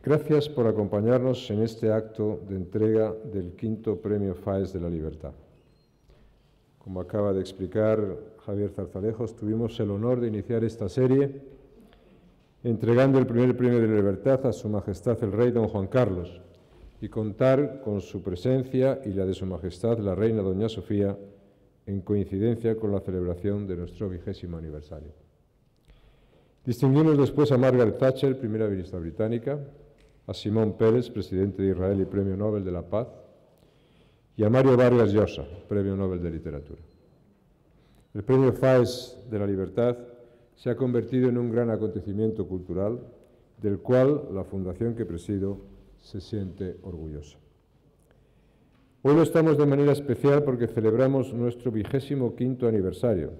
Gracias por acompañarnos en este acto de entrega del quinto Premio FAES de la Libertad. Como acaba de explicar Javier Zarzalejos, tuvimos el honor de iniciar esta serie entregando el primer Premio de la Libertad a Su Majestad el Rey Don Juan Carlos y contar con su presencia y la de Su Majestad la Reina Doña Sofía en coincidencia con la celebración de nuestro 20º aniversario. Distinguimos después a Margaret Thatcher, primera ministra británica, a Simón Peres, presidente de Israel y Premio Nobel de la Paz, y a Mario Vargas Llosa, Premio Nobel de Literatura. El Premio FAES de la Libertad se ha convertido en un gran acontecimiento cultural del cual la fundación que presido se siente orgullosa. Hoy lo estamos de manera especial porque celebramos nuestro 25º aniversario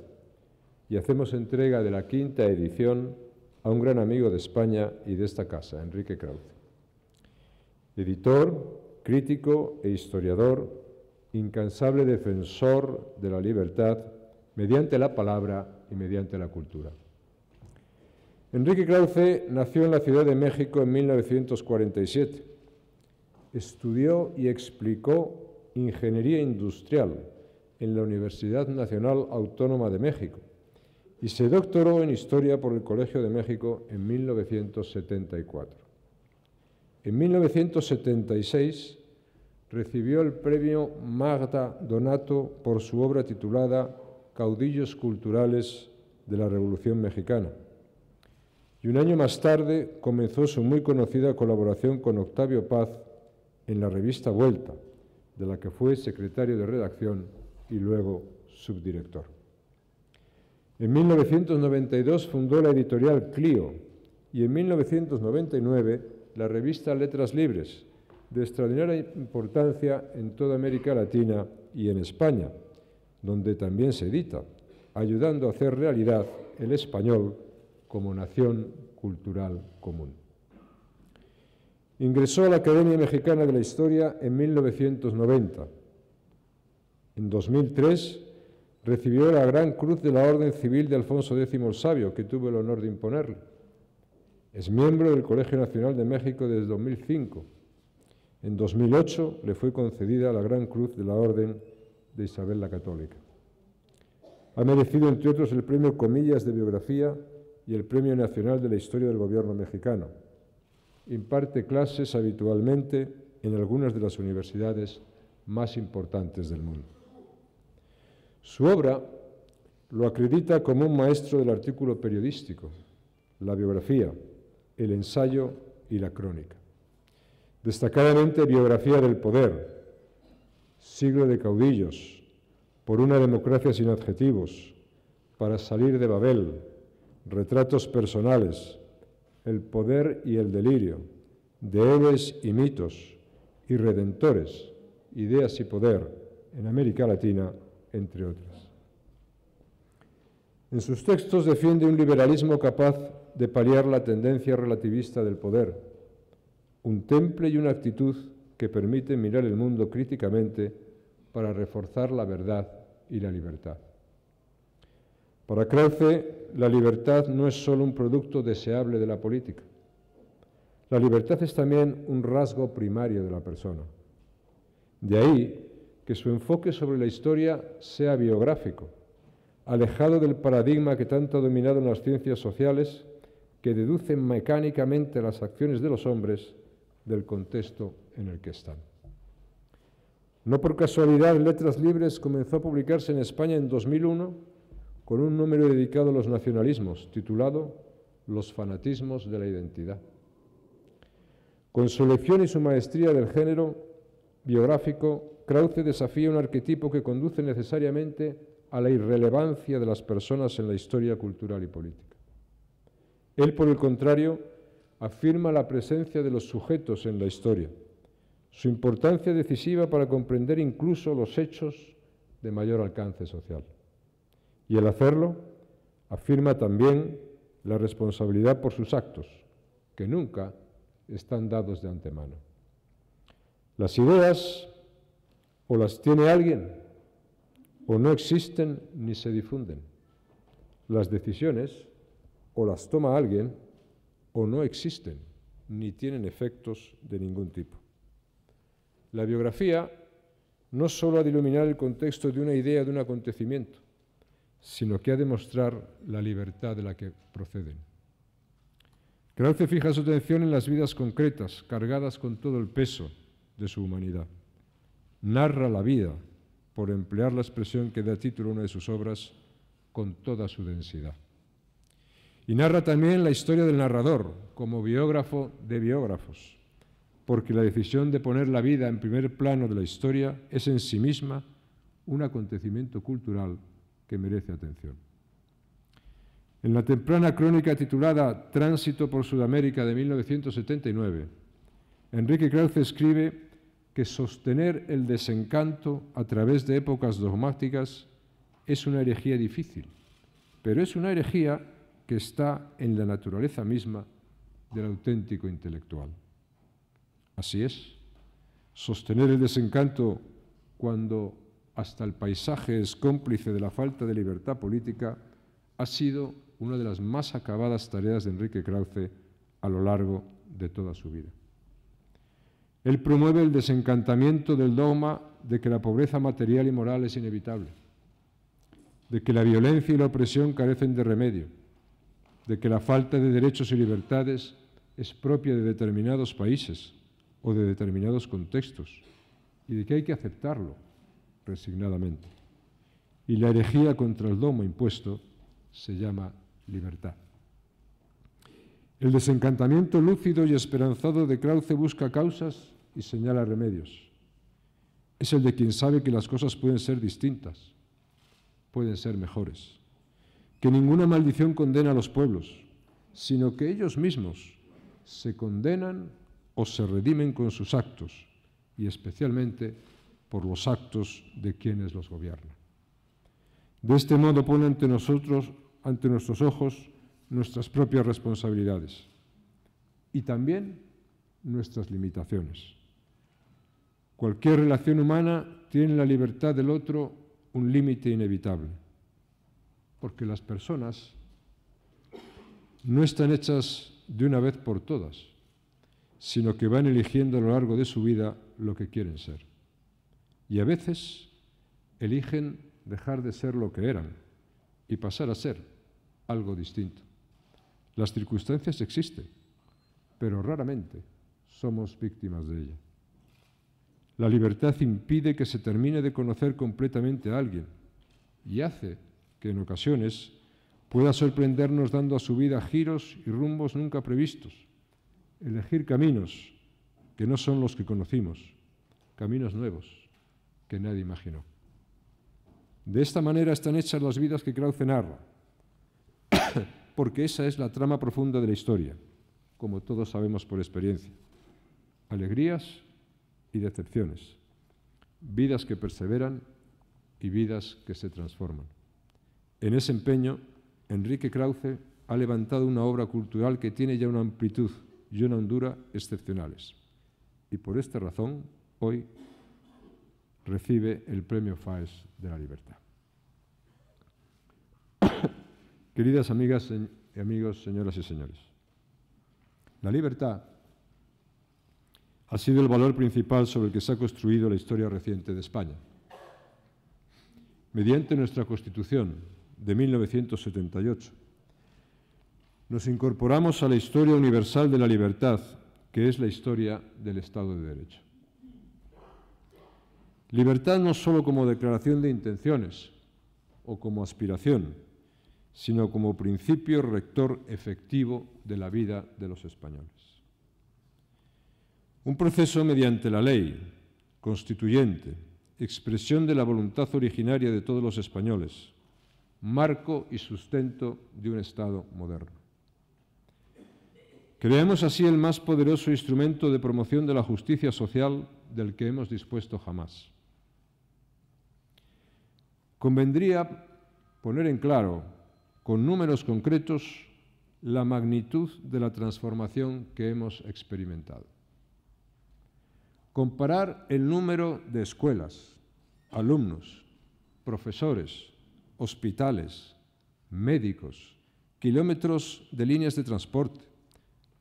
y hacemos entrega de la quinta edición a un gran amigo de España y de esta casa, Enrique Krauze. Editor, crítico e historiador, incansable defensor de la libertad mediante la palabra y mediante la cultura. Enrique Krauze nació en la Ciudad de México en 1947. Estudió y explicó Ingeniería Industrial en la Universidad Nacional Autónoma de México y se doctoró en Historia por el Colegio de México en 1974. En 1976 recibió el premio Magda Donato por su obra titulada Caudillos culturales de la Revolución Mexicana. Y un año más tarde comenzó su muy conocida colaboración con Octavio Paz en la revista Vuelta, de la que fue secretario de redacción y luego subdirector. En 1992 fundó la editorial Clio y en 1999 la revista Letras Libres, de extraordinaria importancia en toda América Latina y en España, donde también se edita, ayudando a hacer realidad el español como nación cultural común. Ingresó a la Academia Mexicana de la Historia en 1990. En 2003 recibió la Gran Cruz de la Orden Civil de Alfonso X el Sabio, que tuve el honor de imponerle. Es miembro del Colegio Nacional de México desde 2005. En 2008 le fue concedida la Gran Cruz de la Orden de Isabel la Católica. Ha merecido, entre otros, el Premio Comillas de Biografía y el Premio Nacional de la Historia del Gobierno mexicano. Imparte clases habitualmente en algunas de las universidades más importantes del mundo. Su obra lo acredita como un maestro del artículo periodístico, la biografía, el ensayo y la crónica. Destacadamente Biografía del Poder, Siglo de Caudillos, Por una democracia sin adjetivos, Para salir de Babel, Retratos personales, El poder y el delirio, De héroes y mitos, y Redentores, Ideas y poder, en América Latina, entre otras. En sus textos defiende un liberalismo capaz de paliar la tendencia relativista del poder, un temple y una actitud que permiten mirar el mundo críticamente para reforzar la verdad y la libertad. Para Krauze, la libertad no es solo un producto deseable de la política. La libertad es también un rasgo primario de la persona. De ahí que su enfoque sobre la historia sea biográfico, alejado del paradigma que tanto ha dominado en las ciencias sociales, que deducen mecánicamente las acciones de los hombres del contexto en el que están. No por casualidad, Letras Libres comenzó a publicarse en España en 2001 con un número dedicado a los nacionalismos, titulado Los fanatismos de la identidad. Con su elección y su maestría del género biográfico, Krauze desafía un arquetipo que conduce necesariamente a la irrelevancia de las personas en la historia cultural y política. Él, por el contrario, afirma la presencia de los sujetos en la historia, su importancia decisiva para comprender incluso los hechos de mayor alcance social. Y al hacerlo, afirma también la responsabilidad por sus actos, que nunca están dados de antemano. Las ideas o las tiene alguien, o no existen ni se difunden. Las decisiones o las toma alguien, o no existen ni tienen efectos de ningún tipo. La biografía no solo ha de iluminar el contexto de una idea o de un acontecimiento, sino que ha de mostrar la libertad de la que proceden. Krauze fija su atención en las vidas concretas, cargadas con todo el peso de su humanidad. Narra la vida, por emplear la expresión que da título a una de sus obras, con toda su densidad. Y narra también la historia del narrador, como biógrafo de biógrafos, porque la decisión de poner la vida en primer plano de la historia es en sí misma un acontecimiento cultural que merece atención. En la temprana crónica titulada Tránsito por Sudamérica de 1979, Enrique Krauze escribe que sostener el desencanto a través de épocas dogmáticas es una herejía difícil, pero es una herejía que está en la naturaleza misma del auténtico intelectual. Así es, sostener el desencanto cuando hasta el paisaje es cómplice de la falta de libertad política ha sido una de las más acabadas tareas de Enrique Krauze a lo largo de toda su vida. Él promueve el desencantamiento del dogma de que la pobreza material y moral es inevitable, de que la violencia y la opresión carecen de remedio, de que la falta de derechos y libertades es propia de determinados países o de determinados contextos y de que hay que aceptarlo resignadamente. Y la herejía contra el dogma impuesto se llama libertad. El desencantamiento lúcido y esperanzado de Krauze busca causas y señala remedios. Es el de quien sabe que las cosas pueden ser distintas, pueden ser mejores, que ninguna maldición condena a los pueblos, sino que ellos mismos se condenan o se redimen con sus actos, y especialmente por los actos de quienes los gobiernan. De este modo pone ante nuestros ojos, nuestras propias responsabilidades y también nuestras limitaciones. Cualquier relación humana tiene en la libertad del otro un límite inevitable, porque las personas no están hechas de una vez por todas, sino que van eligiendo a lo largo de su vida lo que quieren ser. Y a veces eligen dejar de ser lo que eran y pasar a ser algo distinto. Las circunstancias existen, pero raramente somos víctimas de ella. La libertad impide que se termine de conocer completamente a alguien y hace que en ocasiones pueda sorprendernos dando a su vida giros y rumbos nunca previstos, elegir caminos que no son los que conocimos, caminos nuevos que nadie imaginó. De esta manera están hechas las vidas que Krauze narra, porque esa es la trama profunda de la historia, como todos sabemos por experiencia. Alegrías y decepciones, vidas que perseveran y vidas que se transforman. En ese empeño, Enrique Krauze ha levantado una obra cultural que tiene ya una amplitud y una hondura excepcionales. Y por esta razón, hoy recibe el Premio Faes de la Libertad. Queridas amigas y amigos, señoras y señores, la libertad ha sido el valor principal sobre el que se ha construido la historia reciente de España. Mediante nuestra Constitución de 1978, nos incorporamos a la historia universal de la libertad, que es la historia del Estado de Derecho. Libertad no solo como declaración de intenciones o como aspiración, sino como principio rector efectivo de la vida de los españoles. Un proceso mediante la ley constituyente, expresión de la voluntad originaria de todos los españoles, marco y sustento de un Estado moderno. Creamos así el más poderoso instrumento de promoción de la justicia social del que hemos dispuesto jamás. Convendría poner en claro, con números concretos, la magnitud de la transformación que hemos experimentado. Comparar el número de escuelas, alumnos, profesores, hospitales, médicos, kilómetros de líneas de transporte,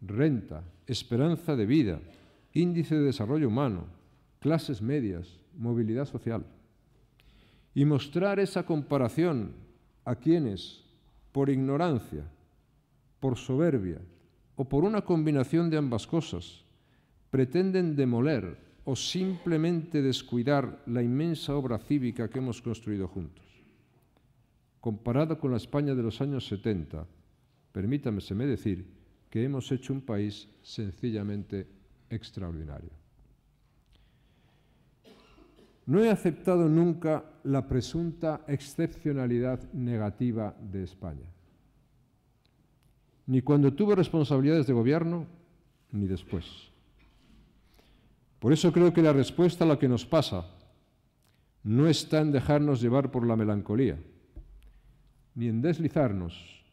renta, esperanza de vida, índice de desarrollo humano, clases medias, movilidad social. Y mostrar esa comparación a quienes, por ignorancia, por soberbia o por una combinación de ambas cosas, pretenden demoler o simplemente descuidar la inmensa obra cívica que hemos construido juntos. Comparado con la España de los años 70, permítanseme decir que hemos hecho un país sencillamente extraordinario. No he aceptado nunca la presunta excepcionalidad negativa de España, ni cuando tuve responsabilidades de gobierno, ni después. Por eso creo que la respuesta a lo que nos pasa no está en dejarnos llevar por la melancolía, ni en deslizarnos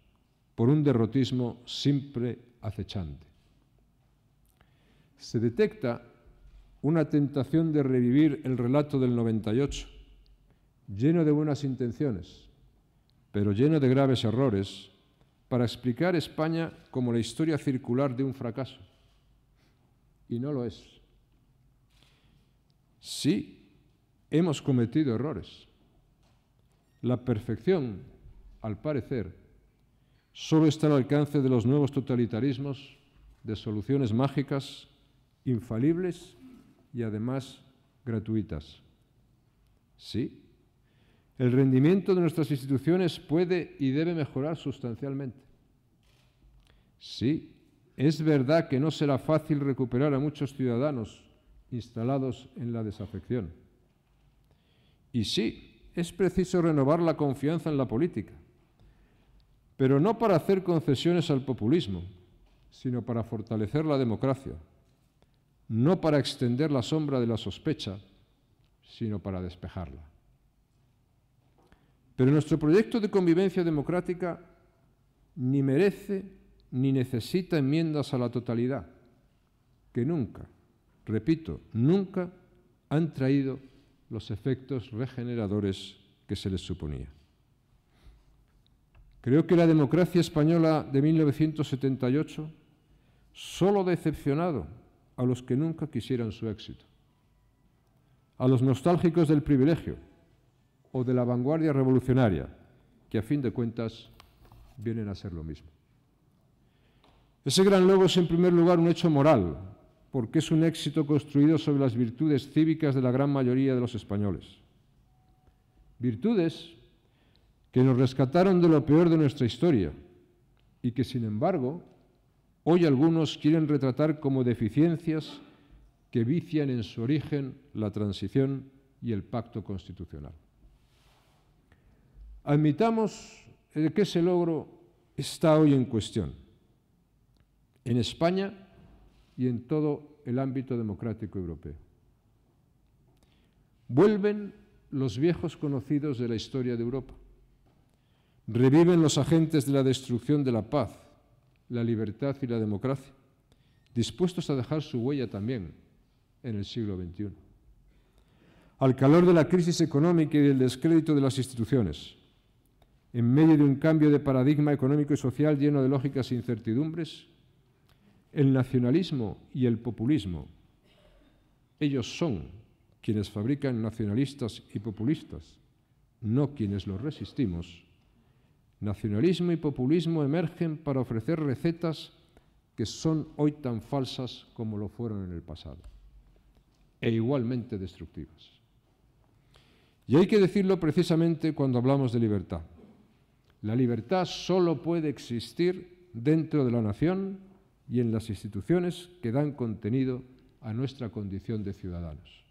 por un derrotismo siempre acechante. Se detecta una tentación de revivir el relato del 98, lleno de buenas intenciones, pero lleno de graves errores, para explicar España como la historia circular de un fracaso. Y no lo es. Sí, hemos cometido errores. La perfección, al parecer, solo está al alcance de los nuevos totalitarismos, de soluciones mágicas, infalibles y además gratuitas. Sí, el rendimiento de nuestras instituciones puede y debe mejorar sustancialmente. Sí, es verdad que no será fácil recuperar a muchos ciudadanos instalados en la desafección. Y sí, es preciso renovar la confianza en la política, pero no para hacer concesiones al populismo, sino para fortalecer la democracia, no para extender la sombra de la sospecha, sino para despejarla. Pero nuestro proyecto de convivencia democrática ni merece ni necesita enmiendas a la totalidad, que nunca, repito, nunca han traído los efectos regeneradores que se les suponía. Creo que la democracia española de 1978 solo ha decepcionado a los que nunca quisieran su éxito, a los nostálgicos del privilegio o de la vanguardia revolucionaria, que a fin de cuentas vienen a ser lo mismo. Ese gran logro es en primer lugar un hecho moral, porque es un éxito construido sobre las virtudes cívicas de la gran mayoría de los españoles. Virtudes que nos rescataron de lo peor de nuestra historia y que, sin embargo, hoy algunos quieren retratar como deficiencias que vician en su origen la transición y el pacto constitucional. Admitamos que ese logro está hoy en cuestión, en España y en todo el ámbito democrático europeo. Vuelven los viejos conocidos de la historia de Europa. Reviven los agentes de la destrucción de la paz, la libertad y la democracia, dispuestos a dejar su huella también en el siglo XXI. Al calor de la crisis económica y del descrédito de las instituciones, en medio de un cambio de paradigma económico y social lleno de lógicas e incertidumbres, el nacionalismo y el populismo, ellos son quienes fabrican nacionalistas y populistas, no quienes los resistimos. Nacionalismo y populismo emergen para ofrecer recetas que son hoy tan falsas como lo fueron en el pasado, e igualmente destructivas. Y hay que decirlo precisamente cuando hablamos de libertad. La libertad solo puede existir dentro de la nación y en las instituciones que dan contenido a nuestra condición de ciudadanos.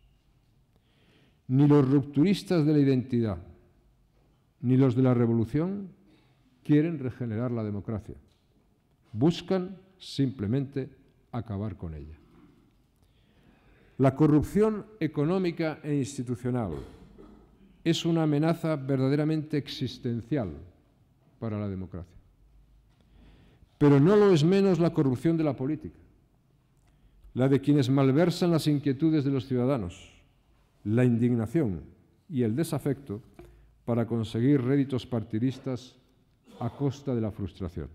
Ni los rupturistas de la identidad, ni los de la revolución quieren regenerar la democracia. Buscan simplemente acabar con ella. La corrupción económica e institucional es una amenaza verdaderamente existencial para la democracia. Pero no lo es menos la corrupción de la política, la de quienes malversan las inquietudes de los ciudadanos, la indignación y el desafecto para conseguir réditos partidistas a costa de la frustración.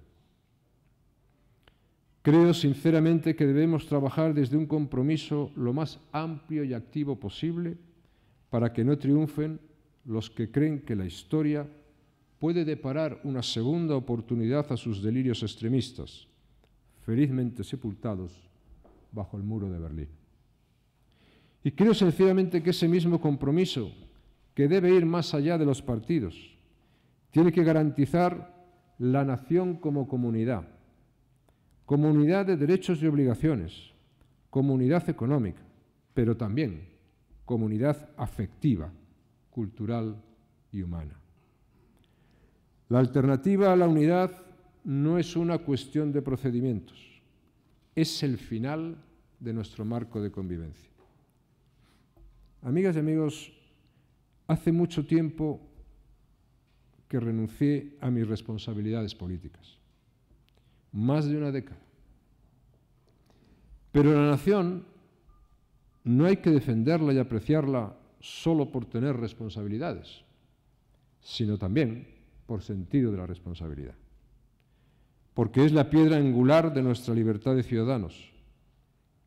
Creo sinceramente que debemos trabajar desde un compromiso lo más amplio y activo posible para que no triunfen los que creen que la historia puede deparar una segunda oportunidad a sus delirios extremistas, felizmente sepultados bajo el muro de Berlín. Y creo sinceramente que ese mismo compromiso, que debe ir más allá de los partidos, tiene que garantizar la nación como comunidad, comunidad de derechos y obligaciones, comunidad económica, pero también comunidad afectiva, cultural y humana. La alternativa a la unidad no es una cuestión de procedimientos, es el final de nuestro marco de convivencia. Amigas y amigos, hace mucho tiempo que renuncié a mis responsabilidades políticas, más de una década. Pero la nación no hay que defenderla y apreciarla solo por tener responsabilidades, sino también por sentido de la responsabilidad. Porque es la piedra angular de nuestra libertad de ciudadanos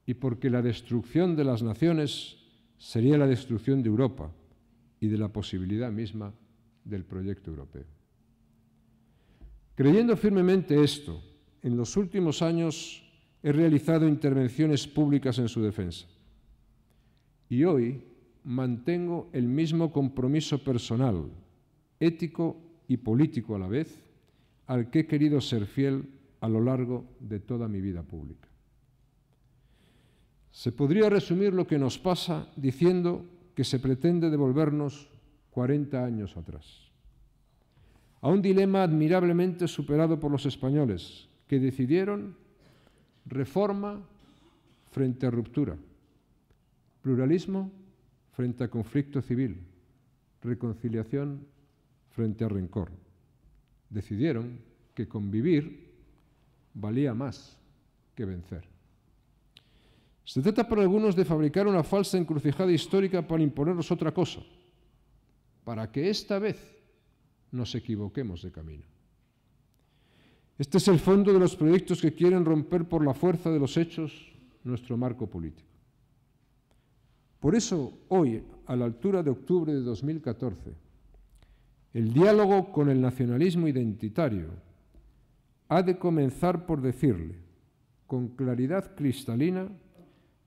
y porque la destrucción de las naciones sería la destrucción de Europa y de la posibilidad misma del proyecto europeo. Creyendo firmemente esto, en los últimos años he realizado intervenciones públicas en su defensa y hoy mantengo el mismo compromiso personal, ético y político a la vez, al que he querido ser fiel a lo largo de toda mi vida pública. Se podría resumir lo que nos pasa diciendo que se pretende devolvernos 40 años atrás, a un dilema admirablemente superado por los españoles, que decidieron reforma frente a ruptura, pluralismo frente a conflicto civil, reconciliación frente a rencor. Decidieron que convivir valía más que vencer. Se trata para algunos de fabricar una falsa encrucijada histórica para imponernos otra cosa, para que esta vez nos equivoquemos de camino. Este es el fondo de los proyectos que quieren romper por la fuerza de los hechos nuestro marco político. Por eso, hoy, a la altura de octubre de 2014, el diálogo con el nacionalismo identitario ha de comenzar por decirle, con claridad cristalina,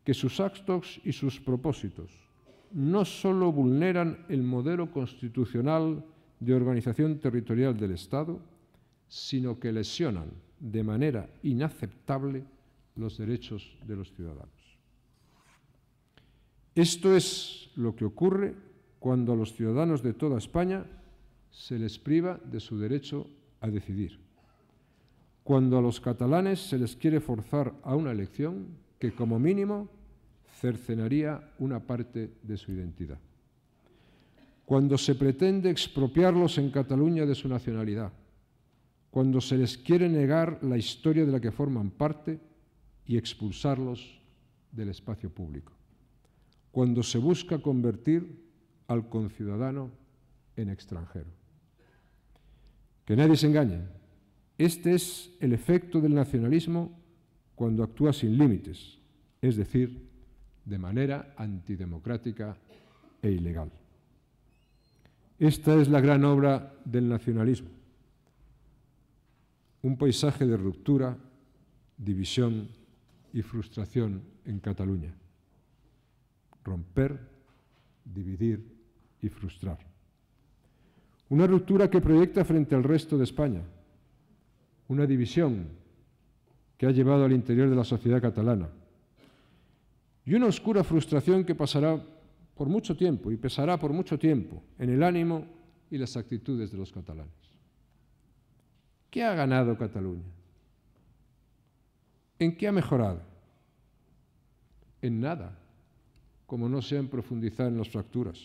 que sus actos y sus propósitos no solo vulneran el modelo constitucional de organización territorial del Estado, sino que lesionan de manera inaceptable los derechos de los ciudadanos. Esto es lo que ocurre cuando a los ciudadanos de toda España se les priva de su derecho a decidir, cuando a los catalanes se les quiere forzar a una elección que, como mínimo, cercenaría una parte de su identidad, cuando se pretende expropiarlos en Cataluña de su nacionalidad, cuando se les quiere negar la historia de la que forman parte y expulsarlos del espacio público, cuando se busca convertir al conciudadano en extranjero. Que nadie se engañe, este es el efecto del nacionalismo cuando actúa sin límites, es decir, de manera antidemocrática e ilegal. Esta es la gran obra del nacionalismo, un paisaje de ruptura, división y frustración en Cataluña. Romper, dividir y frustrar. Una ruptura que proyecta frente al resto de España, una división que ha llevado al interior de la sociedad catalana y una oscura frustración que pasará por mucho tiempo y pesará por mucho tiempo en el ánimo y las actitudes de los catalanes. ¿Qué ha ganado Cataluña? ¿En qué ha mejorado? En nada, como no sea en profundizar en las fracturas,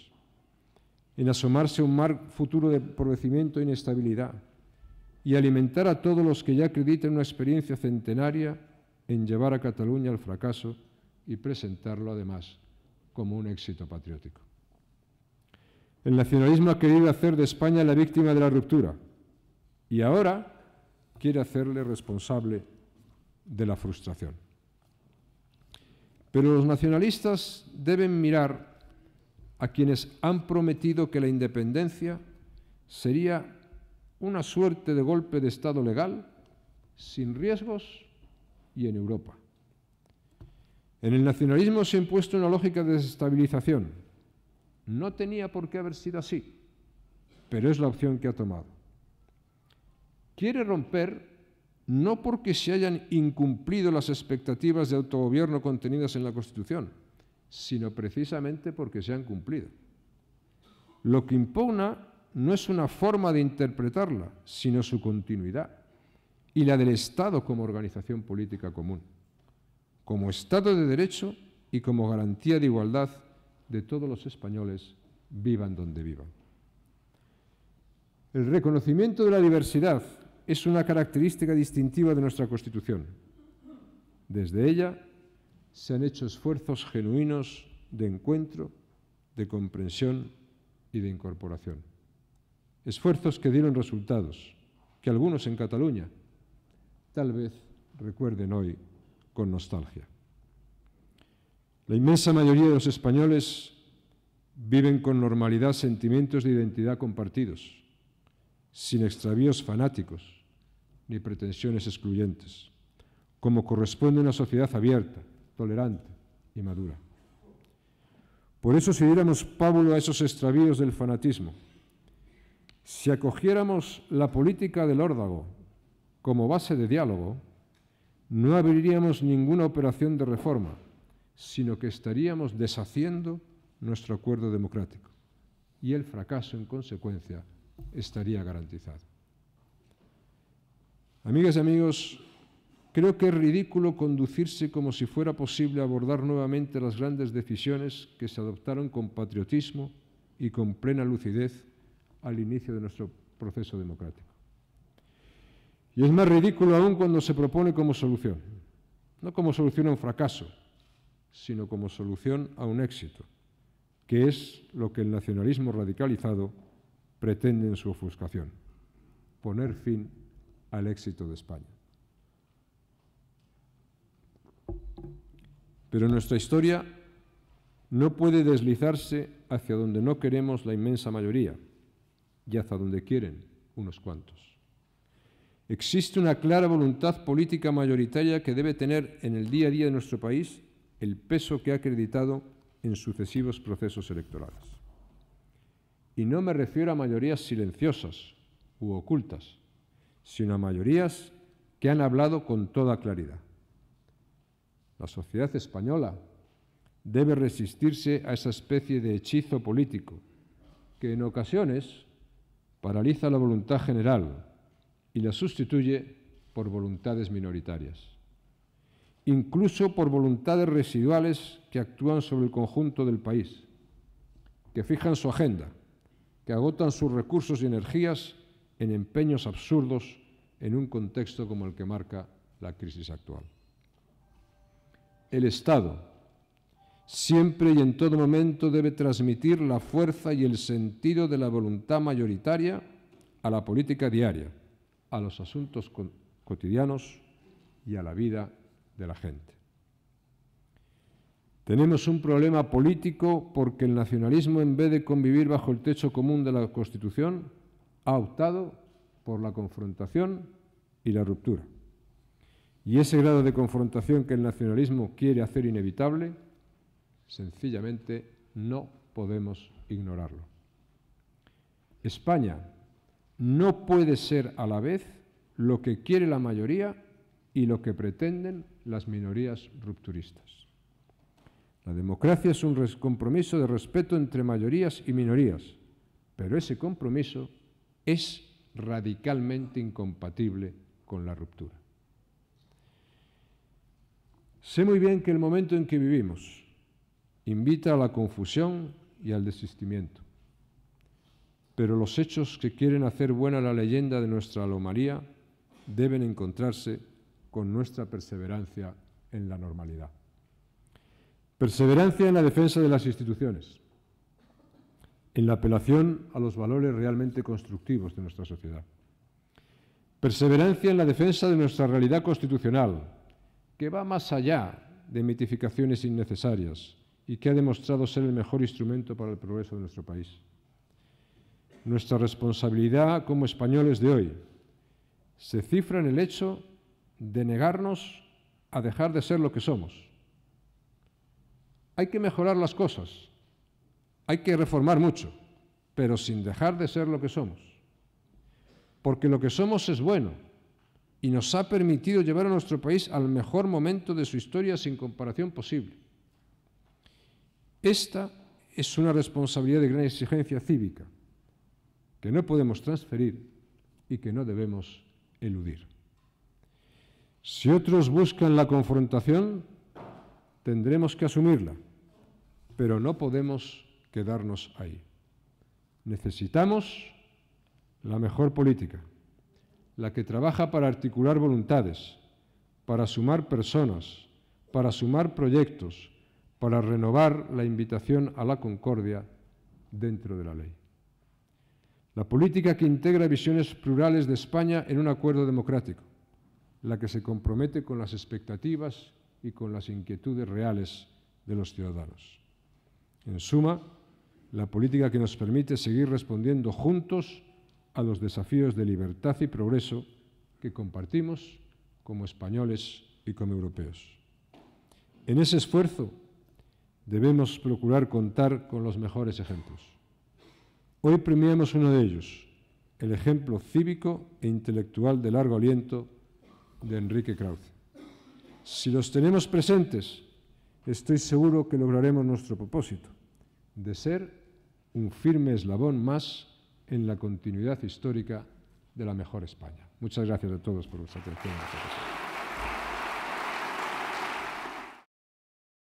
en asomarse a un futuro de empobrecimiento e inestabilidad y alimentar a todos los que ya acreditan una experiencia centenaria en llevar a Cataluña al fracaso y presentarlo además como un éxito patriótico. El nacionalismo ha querido hacer de España la víctima de la ruptura y ahora quiere hacerle responsable de la frustración. Pero los nacionalistas deben mirar a quienes han prometido que la independencia sería una suerte de golpe de Estado legal, sin riesgos y en Europa. En el nacionalismo se ha impuesto una lógica de desestabilización. No tenía por qué haber sido así, pero es la opción que ha tomado. Quiere romper no porque se hayan incumplido las expectativas de autogobierno contenidas en la Constitución, sino precisamente porque se han cumplido. Lo que impugna no es una forma de interpretarla, sino su continuidad y la del Estado como organización política común, como Estado de Derecho y como garantía de igualdad de todos los españoles, vivan donde vivan. El reconocimiento de la diversidad es una característica distintiva de nuestra Constitución. Desde ella se han hecho esfuerzos genuinos de encuentro, de comprensión y de incorporación. Esfuerzos que dieron resultados, que algunos en Cataluña tal vez recuerden hoy con nostalgia. La inmensa mayoría de los españoles viven con normalidad sentimientos de identidad compartidos, sin extravíos fanáticos ni pretensiones excluyentes, como corresponde a una sociedad abierta, tolerante y madura. Por eso, si diéramos pábulo a esos extravíos del fanatismo, si acogiéramos la política del órdago como base de diálogo, no abriríamos ninguna operación de reforma, sino que estaríamos deshaciendo nuestro acuerdo democrático y el fracaso, en consecuencia, estaría garantizado. Amigas y amigos, creo que es ridículo conducirse como si fuera posible abordar nuevamente las grandes decisiones que se adoptaron con patriotismo y con plena lucidez al inicio de nuestro proceso democrático. Y es más ridículo aún cuando se propone como solución, no como solución a un fracaso, sino como solución a un éxito, que es lo que el nacionalismo radicalizado pretende en su ofuscación: poner fin al éxito de España. Pero nuestra historia no puede deslizarse hacia donde no queremos la inmensa mayoría y hacia donde quieren unos cuantos. Existe una clara voluntad política mayoritaria que debe tener en el día a día de nuestro país el peso que ha acreditado en sucesivos procesos electorales. Y no me refiero a mayorías silenciosas u ocultas, sino a mayorías que han hablado con toda claridad. La sociedad española debe resistirse a esa especie de hechizo político que en ocasiones paraliza la voluntad general y la sustituye por voluntades minoritarias, incluso por voluntades residuales que actúan sobre el conjunto del país, que fijan su agenda, que agotan sus recursos y energías en empeños absurdos en un contexto como el que marca la crisis actual. El Estado siempre y en todo momento debe transmitir la fuerza y el sentido de la voluntad mayoritaria a la política diaria, a los asuntos cotidianos y a la vida de la gente. Tenemos un problema político porque el nacionalismo, en vez de convivir bajo el techo común de la Constitución, ha optado por la confrontación y la ruptura. Y ese grado de confrontación que el nacionalismo quiere hacer inevitable, sencillamente no podemos ignorarlo. España no puede ser a la vez lo que quiere la mayoría y lo que pretenden las minorías rupturistas. La democracia es un compromiso de respeto entre mayorías y minorías, pero ese compromiso es radicalmente incompatible con la ruptura. Sé muy bien que el momento en que vivimos invita a la confusión y al desistimiento, pero los hechos que quieren hacer buena la leyenda de nuestra anomalía deben encontrarse con nuestra perseverancia en la normalidad. Perseverancia en la defensa de las instituciones, en la apelación a los valores realmente constructivos de nuestra sociedad. Perseverancia en la defensa de nuestra realidad constitucional, que va más allá de mitificaciones innecesarias y que ha demostrado ser el mejor instrumento para el progreso de nuestro país. Nuestra responsabilidad como españoles de hoy se cifra en el hecho de negarnos a dejar de ser lo que somos. Hay que mejorar las cosas, hay que reformar mucho, pero sin dejar de ser lo que somos. Porque lo que somos es bueno y nos ha permitido llevar a nuestro país al mejor momento de su historia sin comparación posible. Esta es una responsabilidad de gran exigencia cívica que no podemos transferir y que no debemos eludir. Si otros buscan la confrontación, tendremos que asumirla, pero no podemos quedarnos ahí. Necesitamos la mejor política, la que trabaja para articular voluntades, para sumar personas, para sumar proyectos, para renovar la invitación a la concordia dentro de la ley. La política que integra visiones plurales de España en un acuerdo democrático, la que se compromete con las expectativas y con las inquietudes reales de los ciudadanos. En suma, la política que nos permite seguir respondiendo juntos a los desafíos de libertad y progreso que compartimos como españoles y como europeos. En ese esfuerzo debemos procurar contar con los mejores ejemplos. Hoy premiamos uno de ellos, el ejemplo cívico e intelectual de largo aliento de Enrique Krauze. Si los tenemos presentes, estoy seguro que lograremos nuestro propósito, de ser un firme eslabón más en la continuidad histórica de la mejor España. Muchas gracias a todos por vuestra atención.